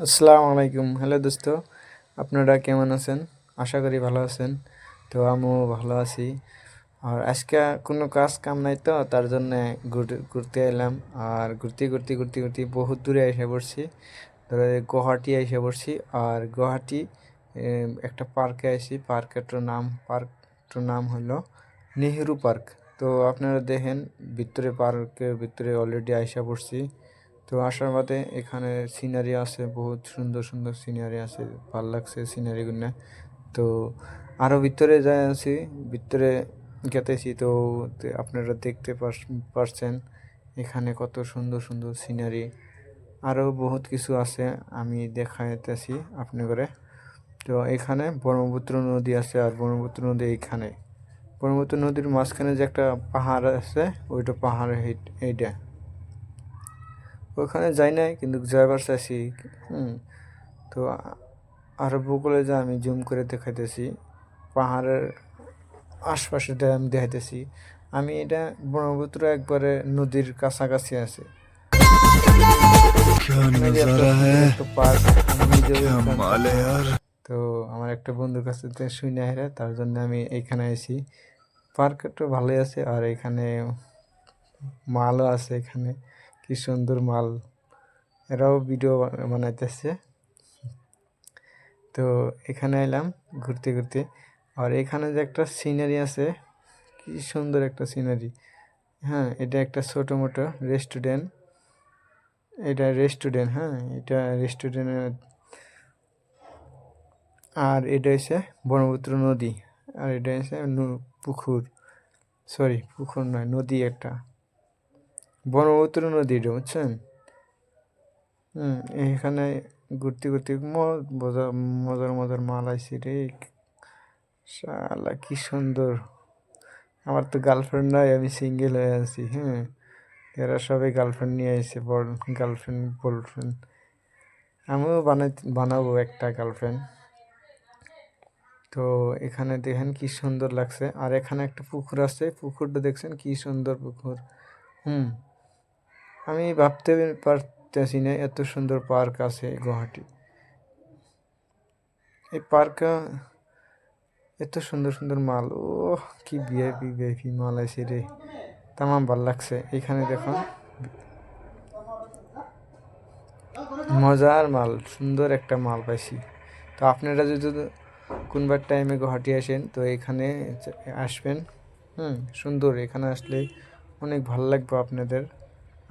আসসালামু আলাইকুম। হ্যালো দোস্ত, আপনারা কেমন আছেন? আশা করি ভালো আছেন। তো আমিও ভালো আছি। আর আজকে কোনো কাজ কাম নাই, তো তার জন্য ঘুরতে এলাম। আর ঘুরতে বহুত দূরে এসে পড়ছি। ধরো গুয়াহাটি এসে পড়ছি। আর গুয়াহাটি একটা পার্কে আইছি। পার্কটার নাম হলো নেহেরু পার্ক। তো আপনারা দেখেন, পার্কের ভিতরে অলরেডি আইসা পড়ছি। তো আসার বাদে এখানে সিনারি আছে, বহুত সুন্দর সুন্দর সিনারি আছে, ভাল লাগছে সিনারিগুলো। তো আরও ভিতরে যাই আছি, ভিতরে গেতেছি। তো আপনারা দেখতে পারছেন এখানে কত সুন্দর সুন্দর সিনারি, আরও বহুত কিছু আছে, আমি দেখাইতেছি আপনি করে। তো এখানে ব্রহ্মপুত্র নদী আছে, আর ব্রহ্মপুত্র নদী এইখানে, ব্রহ্মপুত্র নদীর মাঝখানে যে একটা পাহাড় আছে, ওইটা পাহাড় এইটা। ওখানে যাই নাই, কিন্তু যাইবার চাইছি। তো আরো ভূগোলে যা আমি জুম করে দেখাইতেছি, পাহাড়ের আশপাশেটা আমি দেখাইতেছি। আমি এটা ব্রহ্মপুত্র একবারে নদীর কাছাকাছি আছে। একটা পার্ক, আমি নিজেও জানতাম না। তো আমার একটা বন্ধুর কাছে থেকে শুনে হেরে, তার জন্য আমি এইখানে আইছি। পার্কটা ভালোই আছে, আর এখানে মালও আছে। এখানে কি সুন্দর মাল, এরাও ভিডিও বানাইতেছে। তো এখানে এলাম ঘুরতে। আর এখানে যে একটা সিনারি আছে, কি সুন্দর একটা সিনারি। হ্যাঁ, এটা একটা ছোটো মোটো রেস্টুরেন্ট। হ্যাঁ, এটা রেস্টুরেন্টের। আর এটা হচ্ছে ব্রহ্মপুত্র নদী। আর এটা হচ্ছে পুকুর, সরি পুকুর নয়, নদী একটা, ব্রহ্মপুত্র নদী, এটা বুঝছেন। এখানে ঘুরতে মজার মাল আইসি রে। শালা কি সুন্দর। আমার তো গার্লফ্রেন্ড নাই, আমি সিঙ্গেল হয়ে আছি। হ্যাঁ, এরা সবাই গার্লফ্রেন্ড নিয়ে আসছে, গার্লফ্রেন্ড বয়ফ্রেন্ড। আমিও বানাবো একটা গার্লফ্রেন্ড। তো এখানে দেখেন কি সুন্দর লাগছে। আর এখানে একটা পুকুর আছে, পুকুরটা দেখছেন কি সুন্দর পুকুর। আমি ভাবতে পারতেছি না এত সুন্দর পার্ক আছে গুয়াহাটি। এই পার্কে এত সুন্দর সুন্দর মাল, ও কি ভিআইপি মাল আছে রে, তামাম ভাল লাগছে। এখানে দেখুন মজার মাল, সুন্দর একটা মাল পাইছি। তো আপনারা যদি কোনবার টাইমে গুয়াহাটি আসেন, তো এখানে আসবেন। সুন্দর, এখানে আসলে অনেক ভাল লাগবে আপনাদের।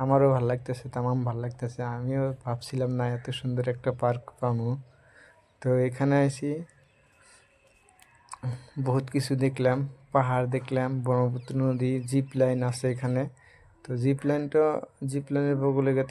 আমারও ভাল লাগতেছে, তামাম ভাল লাগতেছে। আমিও ভাবছিলাম না এত সুন্দর একটা পার্ক পাবো। তো এখানে আসি, বহুত কিছু দেখলাম, পাহাড় দেখলাম, ব্রহ্মপুত্র নদী, জিপ লাইন আছে এখানে। তো জিপ লাইনের বগলে গেতে